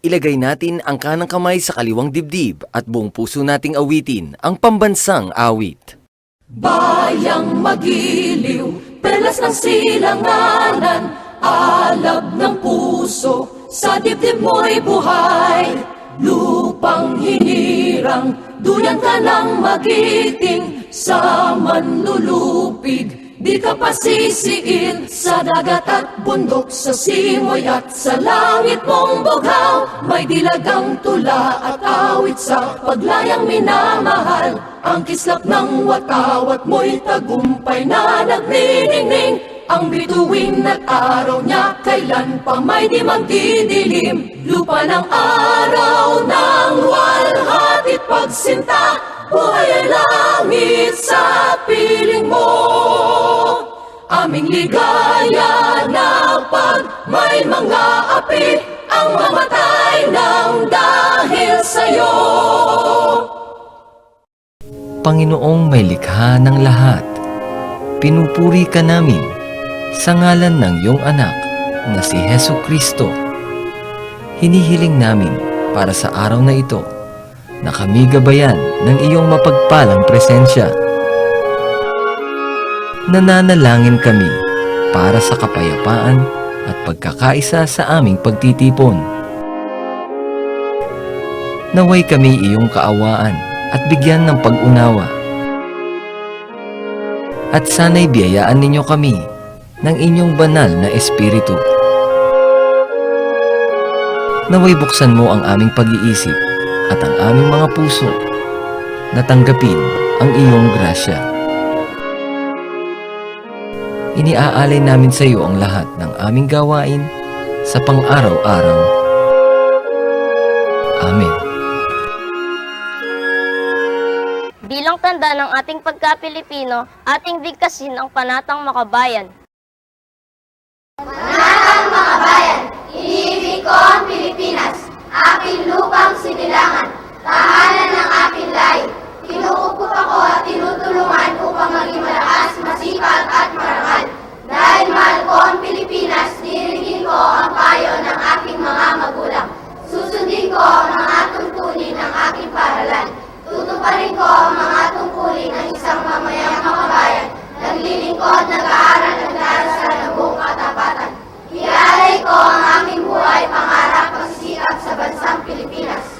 Ilagay natin ang kanang kamay sa kaliwang dibdib at buong puso nating awitin ang pambansang awit. Bayang magiliw, perlas ng silanganan, alab ng puso, sa dibdib mo'y buhay. Lupang hinirang, duyan ka ng magiting, sa manlulupig. Di ka pasisiin sa dagat at bundok, sa simoy at sa langit mong bughaw. May dilagang tula at awit sa paglayang minamahal. Ang kislap ng watawat mo'y tagumpay na nagniningning. Ang bituin at araw niya kailan pa may di magdidilim. Lupa ng araw ng walhatit pagsinta, buhay ay langit sa piling mo. Aming ligaya na pag may mga api ang mamatay ng dahil sa'yo. Panginoong may likha ng lahat, pinupuri ka namin sa ngalan ng iyong anak na si Hesu Kristo. Hinihiling namin para sa araw na ito na kami gabayan ng iyong mapagpalang presensya. Nananalangin kami para sa kapayapaan at pagkakaisa sa aming pagtitipon. Naway kami iyong kaawaan at bigyan ng pag-unawa. At sana'y biyayaan ninyo kami ng inyong banal na espiritu. Naway buksan mo ang aming pag-iisip at ang aming mga puso na tanggapin ang iyong grasya. Iniaalay namin sa iyo ang lahat ng aming gawain sa pang-araw-araw. Amen. Bilang tanda ng ating pagka-Pilipino, ating bigkasin ang panatang makabayan. Panatang makabayan, iniibig ko ang Pilipinas, aking lupang sinilangan, tahanan ng aking lahi. Kinuupot ako at tinutulungan upang maging malakas, masipag at marangal. Dahil mahal ko ang Pilipinas, diririgin ko ang payo ng aking mga magulang. Susundin ko ang mga tungkulin ng aking paralan. Tutuparin ko ang mga tungkulin ng isang mamayang makabayan. Naglilingkod, nag-aaral, nagdarasal ng buong katapatan. Ialay ko ang aking buhay, pangarap, pagsisikap sa bansang Pilipinas.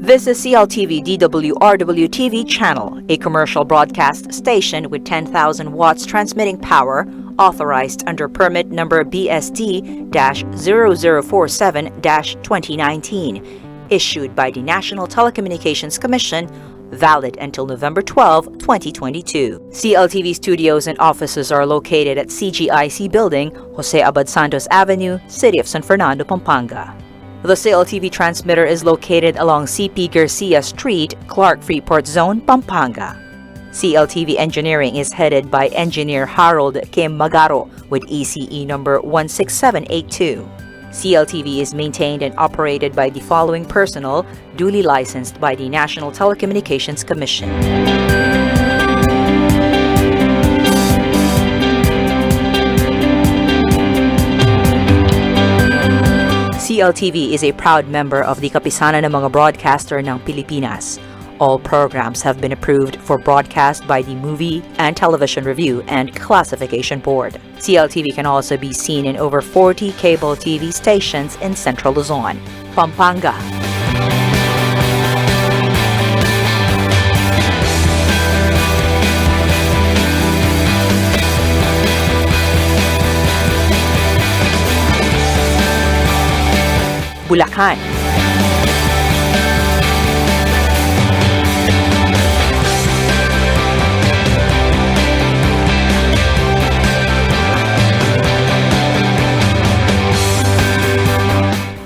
This is CLTV DWRW TV channel, a commercial broadcast station with 10,000 watts transmitting power, authorized under permit number BSD-0047-2019, issued by the National Telecommunications Commission, valid until November 12, 2022. CLTV studios and offices are located at CGIC Building, Jose Abad Santos Avenue, City of San Fernando, Pampanga. The CLTV transmitter is located along CP Garcia Street, Clark Freeport Zone, Pampanga. CLTV engineering is headed by Engineer Harold Kim Magaro with ECE number 16782. CLTV is maintained and operated by the following personnel duly licensed by the National Telecommunications Commission. CLTV is a proud member of the Kapisanan ng mga Broadcaster ng Pilipinas. All programs have been approved for broadcast by the Movie and Television Review and Classification Board. CLTV can also be seen in over 40 cable TV stations in Central Luzon, Pampanga. Bulacan,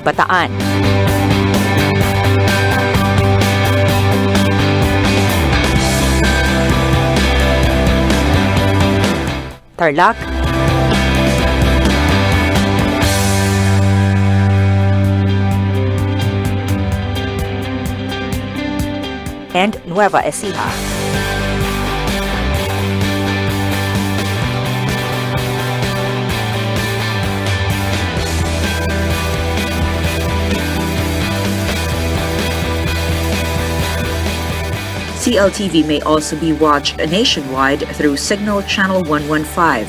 Bataan, Tarlac, and Nueva Ecija. CLTV may also be watched nationwide through Signal Channel 115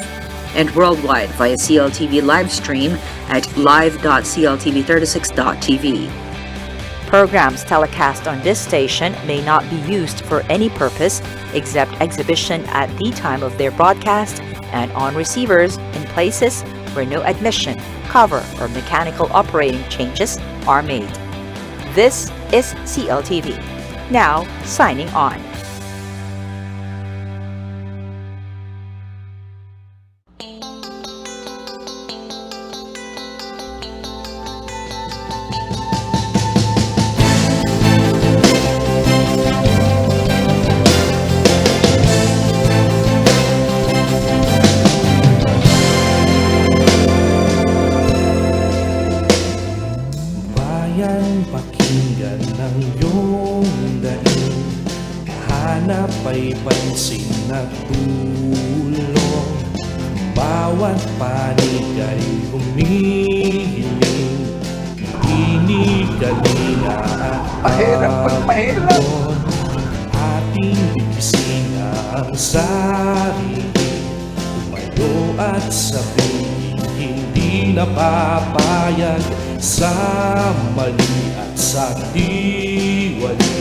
and worldwide via CLTV live stream at live.cltv36.tv. Programs telecast on this station may not be used for any purpose except exhibition at the time of their broadcast and on receivers in places where no admission, cover, or mechanical operating changes are made. This is CLTV. Now, signing on. Pakinggan ng iyong daing, hanap ay pansin at tulong. Bawat panig ay humihiling, inigalinga at pagpapon. Ating bibising ang sarili, tumayo at sabihin, hindi napapayag sa mali at sa diwali,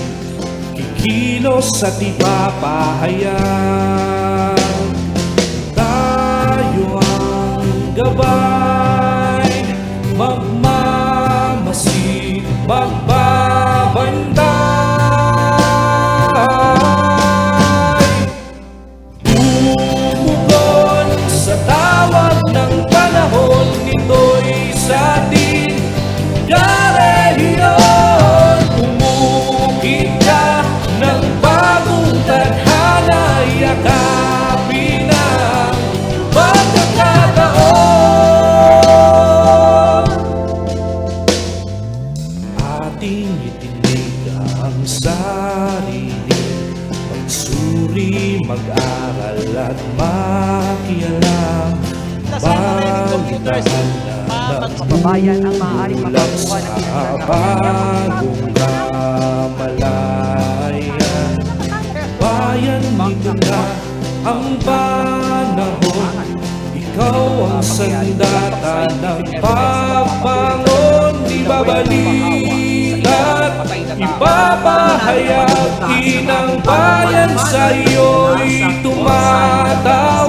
kikilos at ipapahayag. Tayo ang gabay, magmamasid, magbabantay. Tumugon sa tawag ng panahon, nito'y sa atin karehiyon. Umukit ka ng bagong tadhana, yakapin ang pagkakataon. Ating itinig ang sarili, magsuri, mag-aral at makialam. Balitahan na Kababayan ang maaaring mula makakuha ng sa bagong kamalayan. Bayan, dito na ang panahon, ikaw ang sandata ng pagbangon. Ibabalik at ipapahayag, inang bayan sa iyo'y tumatawa.